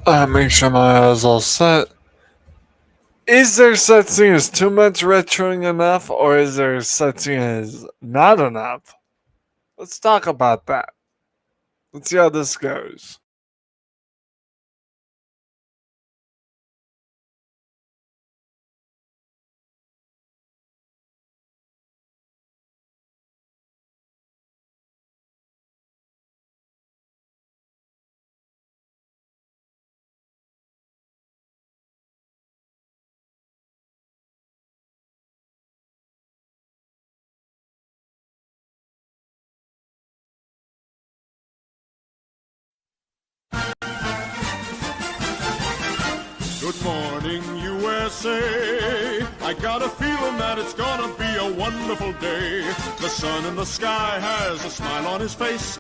Make sure my eyes all set. Is there such thing as too much retroing enough, or is there such thing as not enough? Let's talk about that. Let's see how this goes. Good morning, USA. I got a feeling that it's gonna be a wonderful day. The sun in the sky has a smile on his face.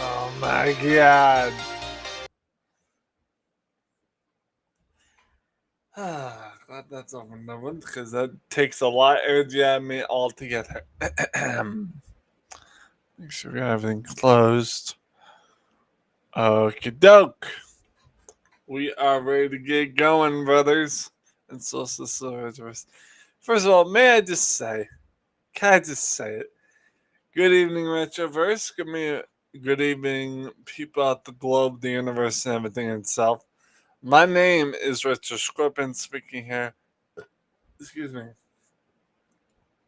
Oh my god. Glad that's over and done with because that takes a lot of energy out of me altogether. Make sure we got everything closed. Okie doke. We are ready to get going, brothers and sisters. First of all, may I just say, can I just say it? Good evening, Retroverse. Good evening, people out the globe, the universe, and everything itself. My name is Retro Scorpion speaking here. Excuse me.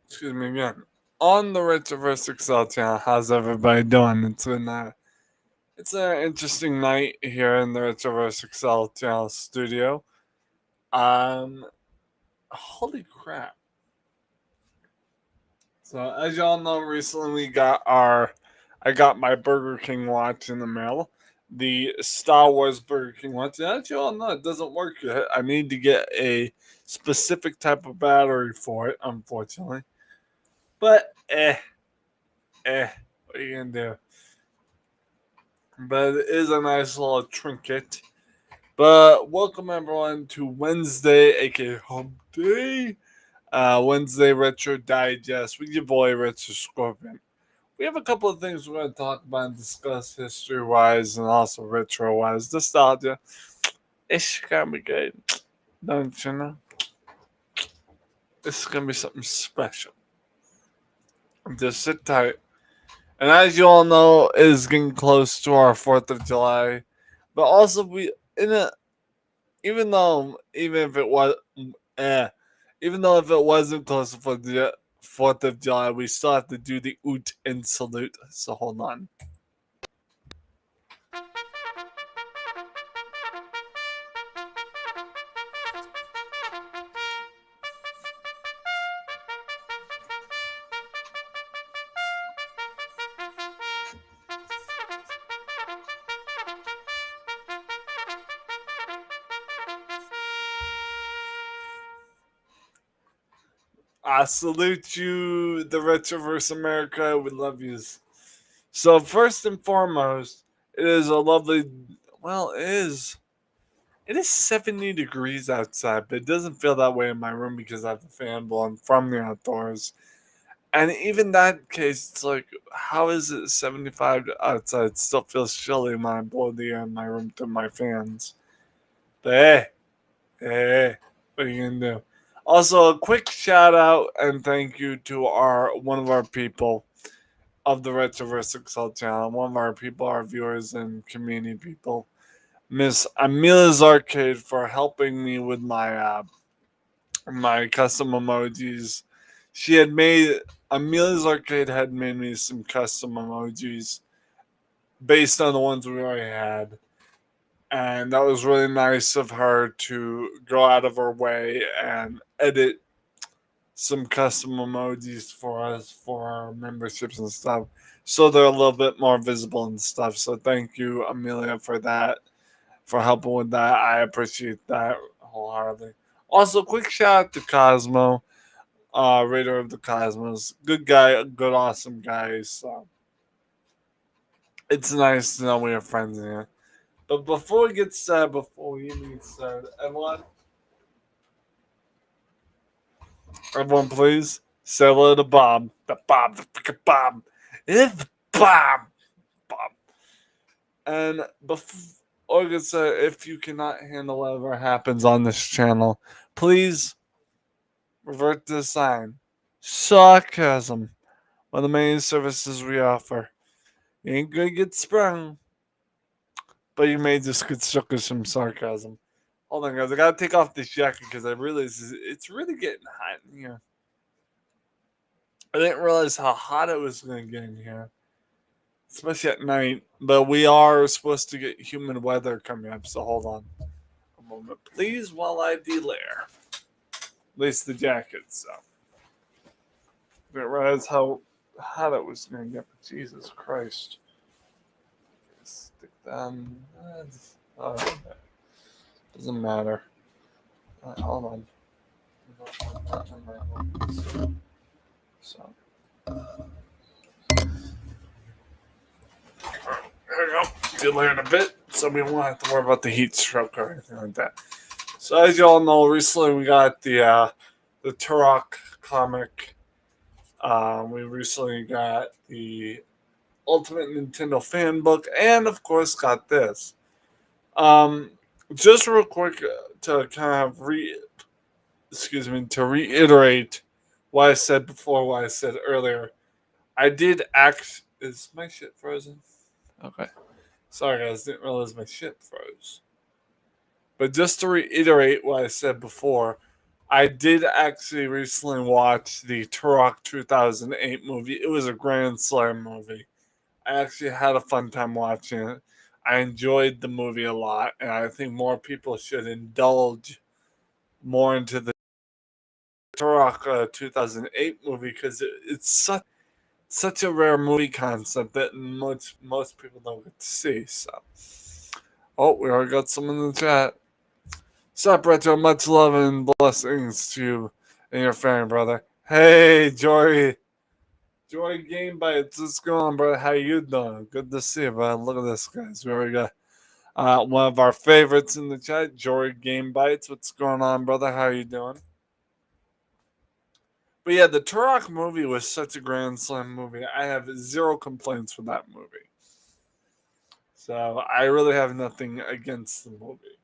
Excuse me again. on the Retroverse Excel channel. How's everybody doing? It's an interesting night here in the Retroverse Excel channel studio. Holy crap! So as y'all know, recently I got my Burger King watch in the mail, the Star Wars Burger King watch. And as y'all know, it doesn't work yet. I need to get a specific type of battery for it, unfortunately. But what are you gonna do? But it is a nice little trinket. But welcome everyone to Wednesday, aka HUMP-DAY. Wednesday Retro Digest with your boy Retro Scorpion. We have a couple of things we're going to talk about and discuss history wise and also retro wise. Nostalgia. It's going to be good. Don't you know? This is going to be something special. Just sit tight. And as you all know, it is getting close to our 4th of July. But also, even if it was, even though if it wasn't close for the 4th of July, we still have to do the oot and salute. So hold on. I salute you, the Retroverse America. We love yous. So first and foremost, it is a lovely. Well, it is. It is 70 degrees outside, but it doesn't feel that way in my room because I have the fan blowing from the outdoors. And even that case, it's like, how is it 75 outside? It still feels chilly when I blow the air in my room through my fans. But hey, what are you gonna do? Also, a quick shout out and thank you to one of our people of the Retroverse Excel channel, one of our people, our viewers and community people, Miss Amelia's Arcade, for helping me with my custom emojis. Amelia's Arcade had made me some custom emojis based on the ones we already had. And that was really nice of her to go out of her way and edit some custom emojis for us for our memberships and stuff. So they're a little bit more visible and stuff. So thank you, Amelia, for that, for helping with that. I appreciate that wholeheartedly. Also, quick shout out to Cosmo, Raider of the Cosmos. Good guy, good, awesome guy. So it's nice to know we are friends here. But before we get started, everyone please say hello to Bob. The Bob, the freaking Bob. It's Bob. Bob. And before I get started, if you cannot handle whatever happens on this channel, please revert to the sign. Sarcasm. One of the main services we offer. You ain't gonna get sprung, but you may just get stuck with some sarcasm. Hold on, guys. I gotta take off this jacket because I realize it's really getting hot in here. I didn't realize how hot it was gonna get in here, especially at night. But we are supposed to get humid weather coming up, so hold on a moment, please, while I delayer. At least the jacket. So I didn't realize how hot it was gonna get. But Jesus Christ! Stick down. Oh, doesn't matter. Hold on. So. There we go. Delay it a bit so we won't have to worry about the heat stroke or anything like that. So as you all know, recently we got the Turok comic. We recently got the Ultimate Nintendo fan book, and of course got this. Just real quick to kind of to reiterate what I said before, what I said earlier. I did act. Is my shit frozen? Okay. Sorry, guys. Didn't realize my shit froze. But just to reiterate what I said before, I did actually recently watch the Turok 2008 movie. It was a Grand Slam movie. I actually had a fun time watching it. I enjoyed the movie a lot, and I think more people should indulge more into the Turok 2008 movie because it's such a rare movie concept that most people don't get to see. So, oh, we already got someone in the chat. Sup, Retro? Much love and blessings to you and your family, brother. Hey, Joy Game Bites, what's going on, brother? How you doing? Good to see you, bro. Look at this, guys. We already got one of our favorites in the chat, Joy Game Bites. What's going on, brother? How you doing? But yeah, the Turok movie was such a Grand Slam movie. I have zero complaints with that movie. So I really have nothing against the movie.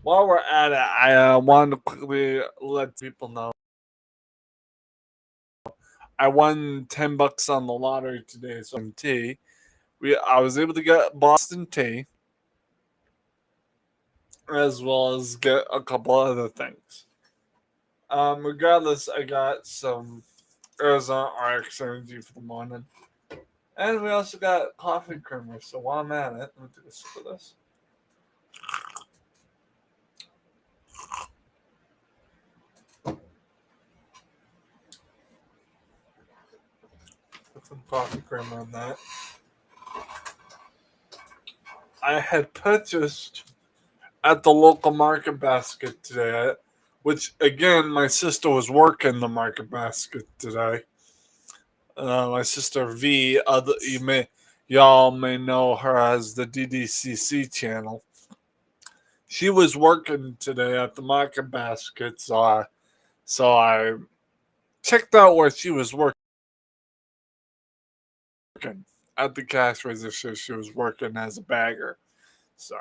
While we're at it, I wanted to quickly let people know I won $10 on the lottery today. So tea, I was able to get Boston tea, as well as get a couple other things. Regardless, I got some Arizona RX energy for the morning. And we also got coffee creamer. So while I'm at it, let me take a sip of this. Put some coffee creamer on that. I had purchased at the local market basket today, which again, my sister was working the market basket today. My sister V, y'all may know her as the DDCC channel. She was working today at the market basket, so I checked out where she was working at the cash register. She was working as a bagger. So,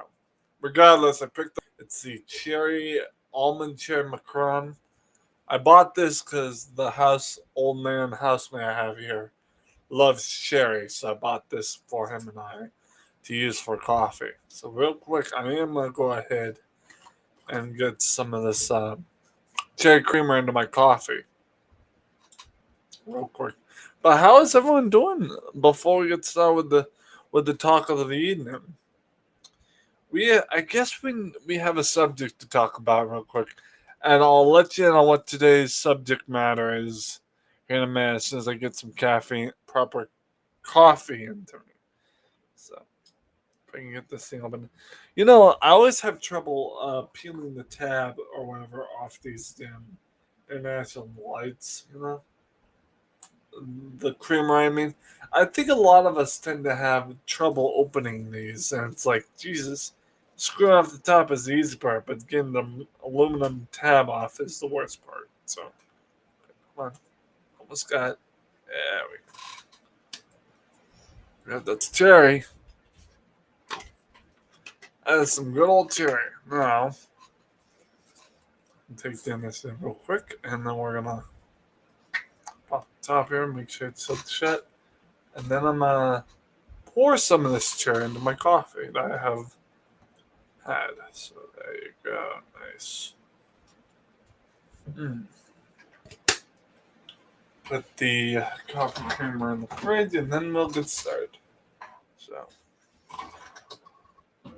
regardless, I picked up. It's the cherry almond cherry macaron. I bought this because the housemate I have here loves cherry, so I bought this for him and I to use for coffee. So real quick, I am gonna go ahead and get some of this cherry creamer into my coffee, real quick. But how is everyone doing before we get started with the talk of the evening? I guess we have a subject to talk about real quick, and I'll let you know what today's subject matter is here in a minute as soon as I get some proper coffee into me. So if I can get this thing open, I always have trouble peeling the tab or whatever off these damn international lights. The creamer. I mean, I think a lot of us tend to have trouble opening these, and it's like Jesus. Screwing off the top is the easy part, but getting the aluminum tab off is the worst part. So, come on. Almost got it. There we go. That's cherry. That is some good old cherry. Now, take down this in real quick, and then we're going to pop the top here, make sure it's sealed shut. And then I'm going to pour some of this cherry into my coffee that I have had. So, there you go. Nice. Put the coffee creamer in the fridge, and then we'll get started. So, I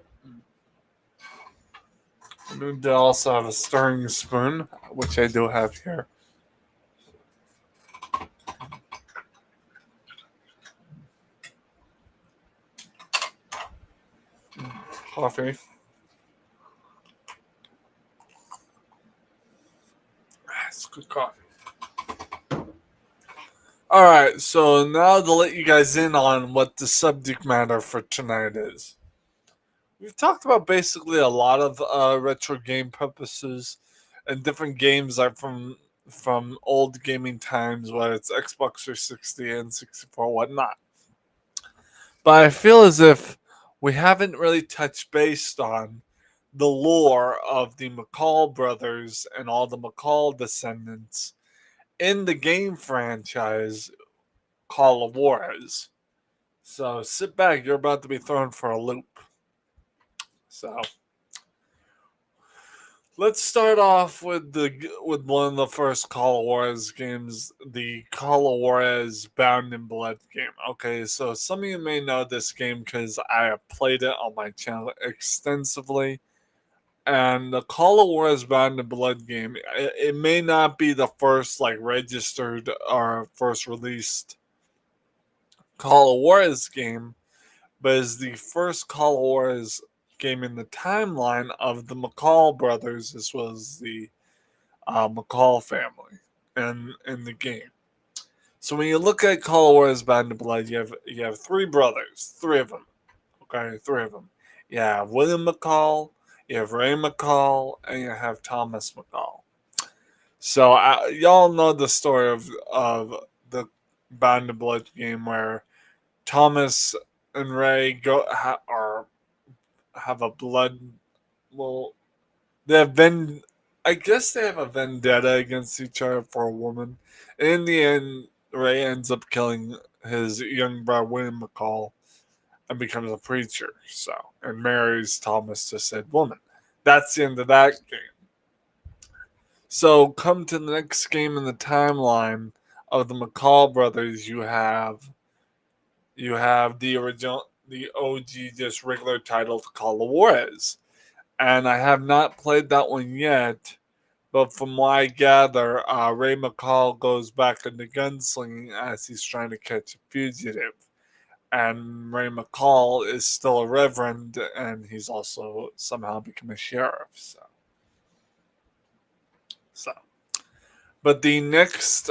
need to also have a stirring spoon, which I do have here. Coffee. It's good coffee. Alright, so now to let you guys in on what the subject matter for tonight is. We've talked about basically a lot of retro game purposes and different games are from old gaming times, whether it's Xbox 360 and 64, whatnot. But I feel as if we haven't really touched base on the lore of the McCall brothers and all the McCall descendants in the game franchise Call of Juarez. So sit back, you're about to be thrown for a loop. So Let's start off with one of the first Call of Juarez games, the Call of Juarez Bound in Blood game. Okay, so some of you may know this game because I have played it on my channel extensively. And the Call of Juarez Bound in Blood game, it may not be the first like registered or first released Call of Juarez game, but is the first Call of Juarez game in the timeline of the McCall brothers as well as the McCall family in the game. So when you look at Call of Juarez Bound in Blood, you have three brothers, three of them. Okay, three of them. You have William McCall, you have Ray McCall, and you have Thomas McCall. So y'all know the story of the Bound in Blood game where Thomas and Ray or have a blood. Well, they have been. I guess they have a vendetta against each other for a woman. And in the end, Ray ends up killing his young brother William McCall and becomes a preacher. So and marries Thomas to said woman. That's the end of that game. So come to the next game in the timeline of the McCall brothers. You have the original, the OG, just regular title Call of Juarez, and I have not played that one yet. But from what I gather, Ray McCall goes back into gunslinging as he's trying to catch a fugitive, and Ray McCall is still a reverend, and he's also somehow become a sheriff. So. But the next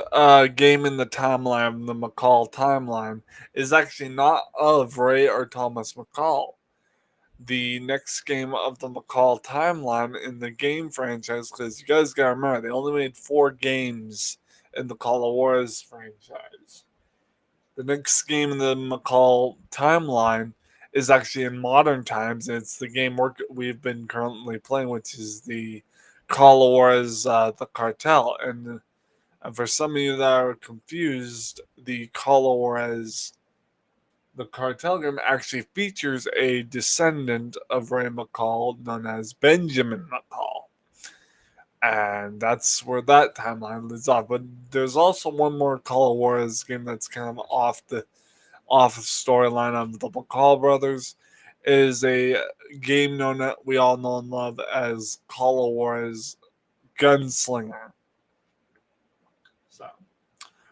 game in the timeline, the McCall timeline, is actually not of Ray or Thomas McCall. The next game of the McCall timeline in the game franchise, because you guys gotta remember, they only made 4 games in the Call of Juarez franchise. The next game in the McCall timeline is actually in modern times, and it's the game we've been currently playing, which is the Call of Juarez, the Cartel. And for some of you that are confused, the Call of Juarez, the Cartel game actually features a descendant of Ray McCall known as Benjamin McCall. And that's where that timeline lives off. But there's also one more Call of Juarez game that's kind of off the storyline of the McCall brothers. It is a game known that we all know and love as Call of Juarez Gunslinger. So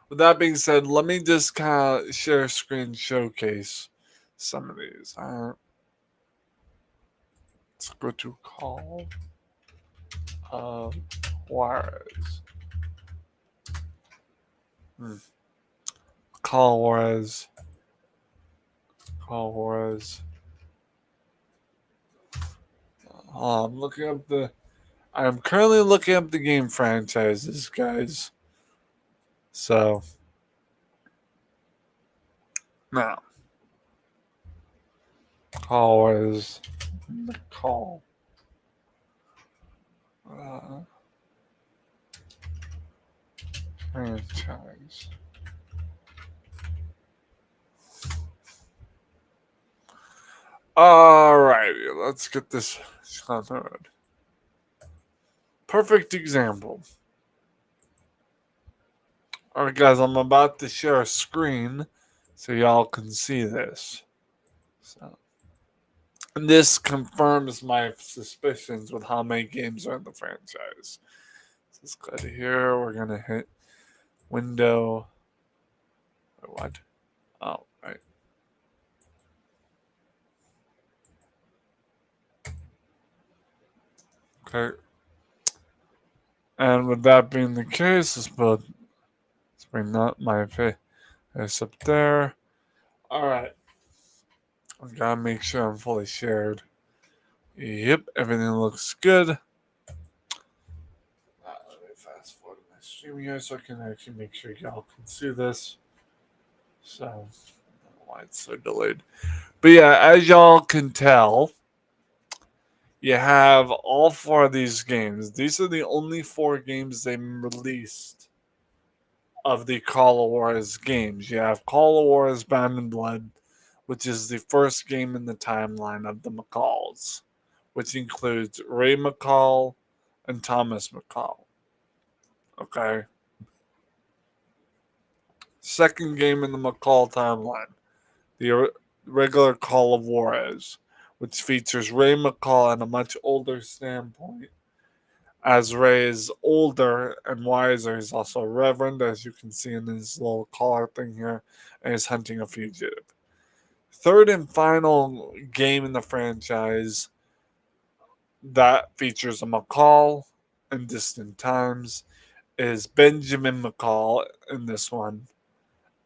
with that being said, let me just kind of share screen showcase some of these. Let's go to Call of Juarez. Call Juarez. Call Juarez. I'm currently looking up the game franchises, guys. So now, Call Juarez. Call. Franchise. Alrighty, let's get this started. Perfect example. Alright, guys, I'm about to share a screen so y'all can see this. So, and this confirms my suspicions with how many games are in the franchise. So let's go to here. We're gonna hit window. What? Oh, right. Okay. And with that being the case, let's bring that my face up there. Alright. I gotta make sure I'm fully shared. Yep, everything looks good. Let me fast forward my stream here so I can actually make sure y'all can see this. So, I don't know why it's so delayed. But yeah, as y'all can tell, you have all 4 of these games. These are the only 4 games they released of the Call of Juarez games. You have Call of Juarez Bound in Blood, which is the first game in the timeline of the McCalls, which includes Ray McCall, and Thomas McCall. Okay. Second game in the McCall timeline, the regular Call of Juarez, which features Ray McCall at a much older standpoint. As Ray is older and wiser, he's also a reverend, as you can see in his little collar thing here, and he's hunting a fugitive. Third and final game in the franchise that features a McCall in distant times is Benjamin McCall in this one,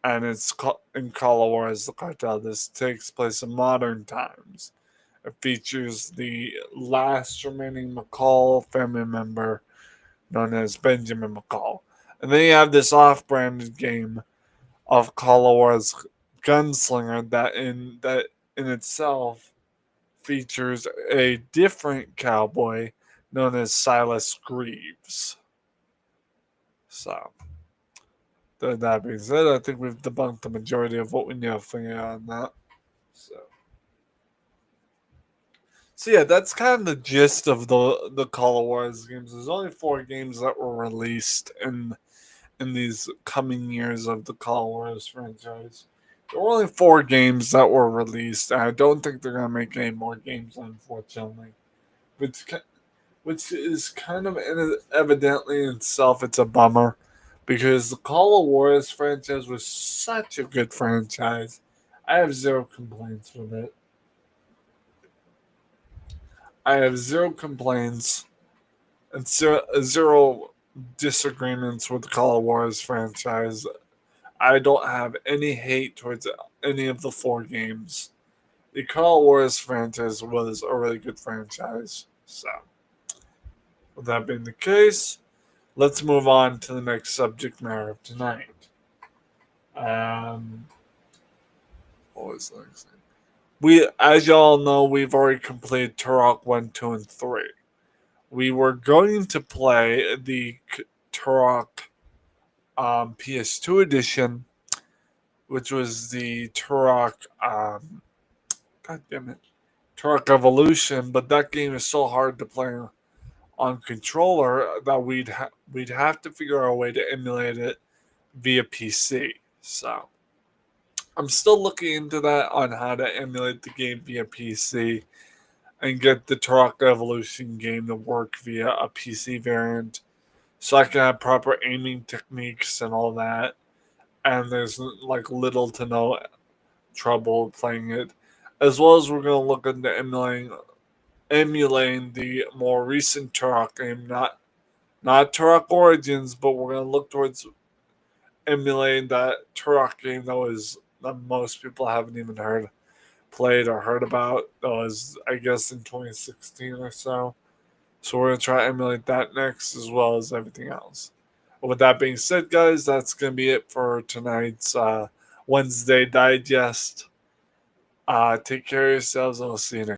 and it's in Call of Juarez, the cartel. This takes place in modern times. It features the last remaining McCall family member known as Benjamin McCall. And then you have this off-branded game of Call of Juarez Gunslinger that in itself features a different cowboy known as Silas Greaves. So, that being said, I think we've debunked the majority of what we need to figure out on that. So yeah, that's kind of the gist of the Call of Juarez games. There's only 4 games that were released in these coming years of the Call of Juarez franchise. There were only 4 games that were released, and I don't think they're gonna make any more games, unfortunately. Which is kind of evidently in itself, it's a bummer, because the Call of Juarez franchise was such a good franchise. I have 0 complaints with it. I have 0 complaints and 0 disagreements with the Call of Juarez franchise. I don't have any hate towards any of the 4 games. The Call of Juarez franchise was a really good franchise. So, with that being the case, let's move on to the next subject matter of tonight. What was the next thing? As y'all know, we've already completed Turok 1, 2, and 3. We were going to play the Turok PS2 edition, which was the Turok, Turok Evolution, but that game is so hard to play on controller that we'd have to figure out a way to emulate it via PC. So I'm still looking into that on how to emulate the game via PC and get the Turok Evolution game to work via a PC variant, so I can have proper aiming techniques and all that. And there's like little to no trouble playing it. As well as we're gonna look into emulating the more recent Turok game, not Turok Origins, but we're gonna look towards emulating that Turok game that most people haven't even played or heard about. That was, I guess, in 2016 or so. So we're gonna try to emulate that next, as well as everything else. But with that being said, guys, that's gonna be it for tonight's Wednesday digest. Take care of yourselves, and we'll see you next.